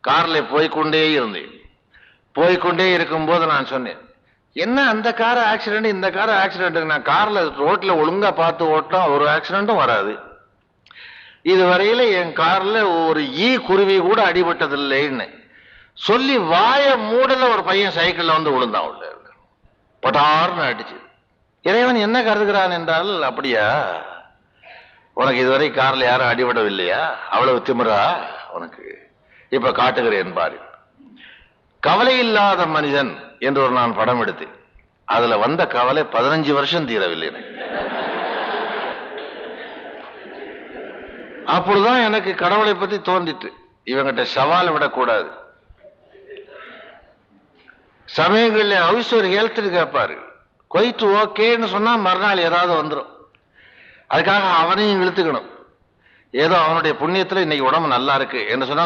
கார்ல போய்கொண்டே இருக்கும்போது நான் சொன்னேன், என்ன அந்த கார் ஆக்சிடென்ட் இந்த கார் ஆக்சிடென்ட், நான் கார்ல ரோட்ல ஒழுங்கா பார்த்து ஓட்டினா ஒரு ஆக்சிடென்ட்டும் வராது, இதுவரையில என் கார்ல ஒரு குருவி கூட அடிபட்டதில்லைன்னு சொல்லி வாய மூடல ஒரு பையன் சைக்கிள்ல வந்து விழுந்தான். உள்ள பட்டார்னு அடிச்சு. இறைவன் என்ன கருதுகிறான் என்றால், அப்படியா உனக்கு இதுவரை கார்ல யாரும் அடிபடவில்லையா, அவ்வளவு திமிரா உனக்கு, இப்ப காட்டுகிறேன் பாரு. கவலை இல்லாத மனிதன் என்று ஒரு நான் படம் எடுத்தேன். அதுல வந்த கவலை 15 வருஷம் தீரவில்லை எனக்கு. அப்பொழுதுதான் எனக்கு கடவுளை பத்தி தோன்றிட்டு, இவங்கிட்ட சவால் விடக்கூடாது. சமயங்கள்ல ஹவுஸ் ஒரு ஹெல்த் கேட்பாரு, கொயிட்டு ஓகேன்னு சொன்னா மறுநாள் ஏதாவது வந்துடும். அதுக்காக அவனையும் இழுத்துக்கணும். ஏதோ அவனுடைய புண்ணியத்துல இன்னைக்கு உடம்பு நல்லா இருக்கு என்று சொன்னா